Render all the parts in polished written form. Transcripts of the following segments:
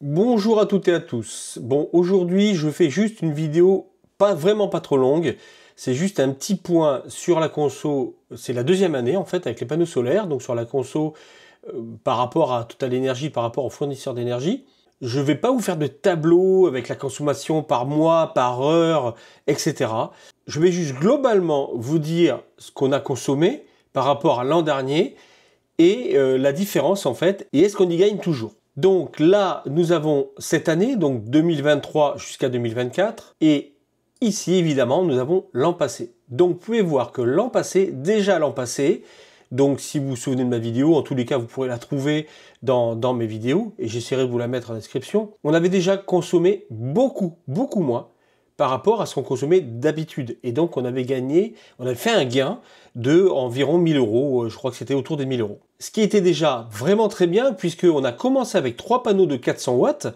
Bonjour à toutes et à tous. Bon, aujourd'hui, je fais juste une vidéo vraiment pas trop longue. C'est juste un petit point sur la conso. C'est la deuxième année en fait avec les panneaux solaires, donc sur la conso par rapport à Total Energy, par rapport aux fournisseurs d'énergie. Je vais pas vous faire de tableau avec la consommation par mois, par heure, etc. Je vais juste globalement vous dire ce qu'on a consommé par rapport à l'an dernier et la différence en fait, et est-ce qu'on y gagne toujours. Donc là, nous avons cette année, donc 2023 jusqu'à 2024, et ici, évidemment, nous avons l'an passé. Donc vous pouvez voir que l'an passé, déjà l'an passé, donc si vous vous souvenez de ma vidéo, en tous les cas, vous pourrez la trouver dans mes vidéos, et j'essaierai de vous la mettre en description, on avait déjà consommé beaucoup moins par rapport à ce qu'on consommait d'habitude. Et donc on avait fait un gain de environ 1000 euros, je crois que c'était autour des 1000 euros. Ce qui était déjà vraiment très bien, puisqu'on a commencé avec 3 panneaux de 400 watts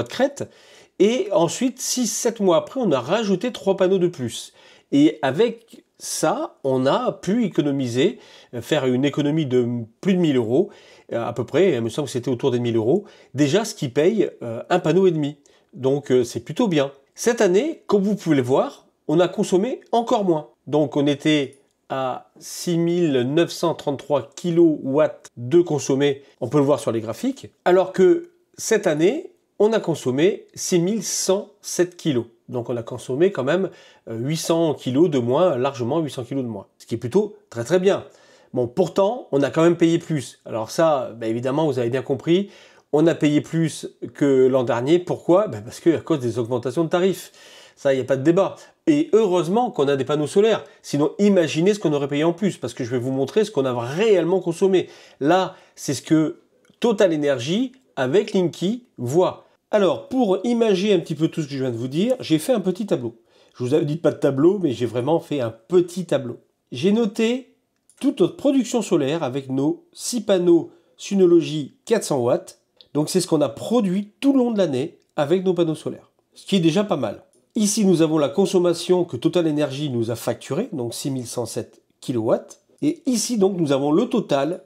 crête, et ensuite 6-7 mois après, on a rajouté 3 panneaux de plus. Et avec ça, on a pu économiser, faire une économie de plus de 1000 euros, à peu près, il me semble que c'était autour des 1000 euros, déjà ce qui paye un panneau et demi. Donc c'est plutôt bien. Cette année, comme vous pouvez le voir, on a consommé encore moins. Donc on était à 6933 kW de consommé, on peut le voir sur les graphiques, alors que cette année, on a consommé 6107 kg. Donc on a consommé quand même 800 kg de moins, largement 800 kg de moins, ce qui est plutôt très bien. Bon, pourtant, on a quand même payé plus. Alors ça, évidemment, vous avez bien compris, on a payé plus que l'an dernier. Pourquoi? Parce que à cause des augmentations de tarifs. Ça, il n'y a pas de débat. Et heureusement qu'on a des panneaux solaires. Sinon, imaginez ce qu'on aurait payé en plus, parce que je vais vous montrer ce qu'on a réellement consommé. Là, c'est ce que Total Energy, avec Linky, voit. Alors, pour imaginer un petit peu tout ce que je viens de vous dire, j'ai fait un petit tableau. Je vous avais dit pas de tableau, mais j'ai vraiment fait un petit tableau. J'ai noté toute notre production solaire avec nos 6 panneaux Synology 400 watts. Donc c'est ce qu'on a produit tout le long de l'année avec nos panneaux solaires, ce qui est déjà pas mal. Ici, nous avons la consommation que Total Energy nous a facturée, donc 6107 kW. Et ici, donc, nous avons le total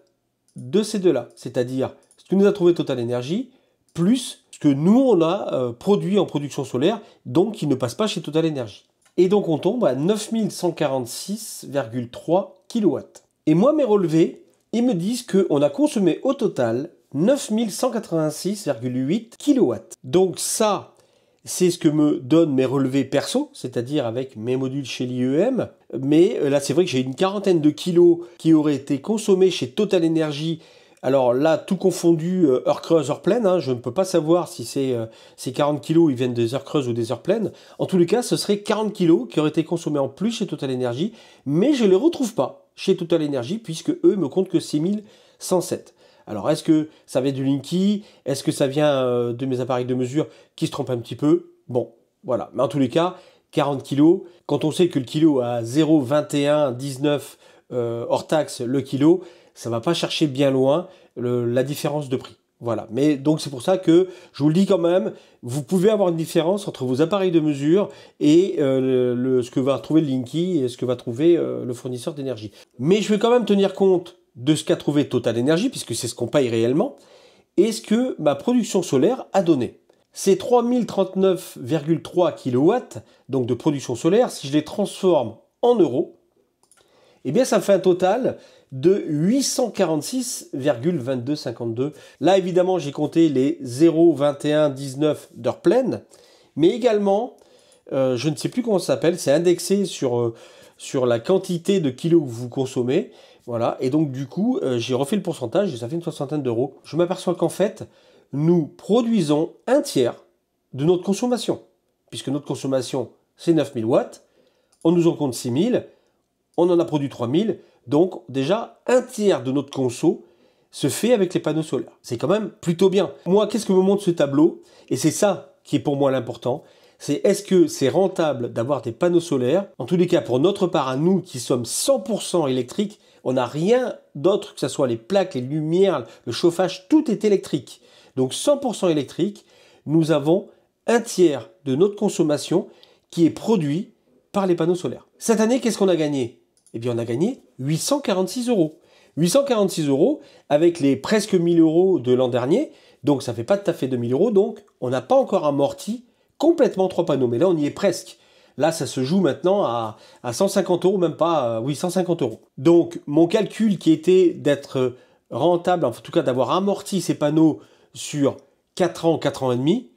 de ces deux-là, c'est-à-dire ce que nous a trouvé Total Energy, plus ce que nous, on a produit en production solaire, donc qui ne passe pas chez Total Energy. Et donc, on tombe à 9146,3 kW. Et moi, mes relevés, ils me disent qu'on a consommé au total 9186,8 kW. Donc ça, c'est ce que me donnent mes relevés perso, c'est-à-dire avec mes modules chez l'IEM. Mais là, c'est vrai que j'ai une quarantaine de kilos qui auraient été consommés chez Total Energy. Alors là, tout confondu, heure creuse, heure pleine. Je ne peux pas savoir si ces 40 kilos ils viennent des heures creuses ou des heures pleines. En tous les cas, ce serait 40 kilos qui auraient été consommés en plus chez Total Energy. Mais je ne les retrouve pas chez Total Energy puisque eux me comptent que 6107. Alors, est-ce que ça vient du Linky? Est-ce que ça vient de mes appareils de mesure qui se trompent un petit peu? Bon, voilà. Mais en tous les cas, 40 kg, quand on sait que le kilo a 0,2119 hors taxe le kilo, ça ne va pas chercher bien loin la différence de prix. Voilà. Mais donc, c'est pour ça que je vous le dis quand même, vous pouvez avoir une différence entre vos appareils de mesure et ce que va trouver le Linky et ce que va trouver le fournisseur d'énergie. Mais je vais quand même tenir compte de ce qu'a trouvé Total Energy, puisque c'est ce qu'on paye réellement, et ce que ma production solaire a donné. Ces 3039,3 kW donc de production solaire, si je les transforme en euros, eh bien ça me fait un total de 846,2252. Là évidemment j'ai compté les 0,2119 d'heures pleines, mais également, je ne sais plus comment ça s'appelle, c'est indexé sur la quantité de kilos que vous consommez. Voilà, et donc du coup, j'ai refait le pourcentage et ça fait une soixantaine d'euros. Je m'aperçois qu'en fait, nous produisons un tiers de notre consommation. Puisque notre consommation, c'est 9000 watts, on nous en compte 6000, on en a produit 3000, donc déjà un tiers de notre conso se fait avec les panneaux solaires. C'est quand même plutôt bien. Moi, qu'est-ce que me montre ce tableau? Et c'est ça qui est pour moi l'important. C'est est-ce que c'est rentable d'avoir des panneaux solaires? En tous les cas, pour notre part, à nous qui sommes 100% électriques, on n'a rien d'autre, que ce soit les plaques, les lumières, le chauffage, tout est électrique. Donc 100% électrique, nous avons un tiers de notre consommation qui est produit par les panneaux solaires. Cette année, qu'est-ce qu'on a gagné? Eh bien, on a gagné 846 euros. 846 € avec les presque 1000 € de l'an dernier. Donc ça fait pas tout à fait 2000 €. Donc on n'a pas encore amorti complètement 3 panneaux. Mais là on y est presque. Là ça se joue maintenant à 150 €, même pas, oui 150 €. Donc mon calcul qui était d'être rentable, en tout cas d'avoir amorti ces panneaux sur 4 ans, 4 ans et demi,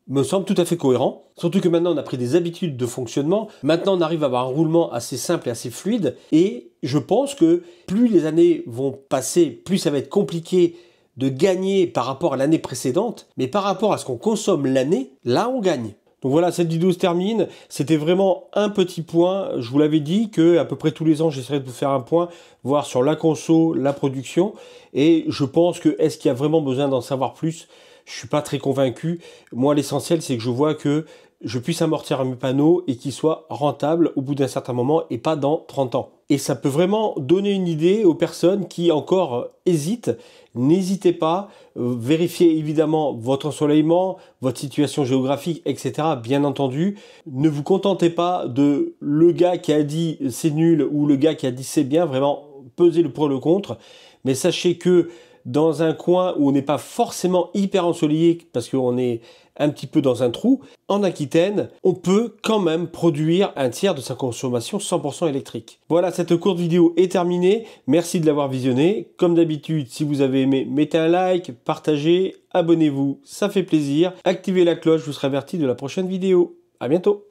me semble tout à fait cohérent. Surtout que maintenant on a pris des habitudes de fonctionnement. Maintenant on arrive à avoir un roulement assez simple et assez fluide. Et je pense que plus les années vont passer, plus ça va être compliqué de gagner par rapport à l'année précédente. Mais par rapport à ce qu'on consomme l'année, là on gagne. Donc voilà, cette vidéo se termine. C'était vraiment un petit point. Je vous l'avais dit que à peu près tous les ans, j'essaierai de vous faire un point, voir sur la conso, la production. Et je pense que est-ce qu'il y a vraiment besoin d'en savoir plus? Je suis pas très convaincu. Moi, l'essentiel, c'est que je vois que je puisse amortir mes panneaux et qu'ils soient rentables au bout d'un certain moment et pas dans 30 ans. Et ça peut vraiment donner une idée aux personnes qui encore hésitent. N'hésitez pas, vérifiez évidemment votre ensoleillement, votre situation géographique, etc. Bien entendu, ne vous contentez pas de le gars qui a dit c'est nul ou le gars qui a dit c'est bien, vraiment pesez le pour et le contre. Mais sachez que dans un coin où on n'est pas forcément hyper ensoleillé parce qu'on est un petit peu dans un trou, en Aquitaine, on peut quand même produire un tiers de sa consommation 100% électrique. Voilà, cette courte vidéo est terminée. Merci de l'avoir visionnée. Comme d'habitude, si vous avez aimé, mettez un like, partagez, abonnez-vous, ça fait plaisir. Activez la cloche, vous serez averti de la prochaine vidéo. À bientôt.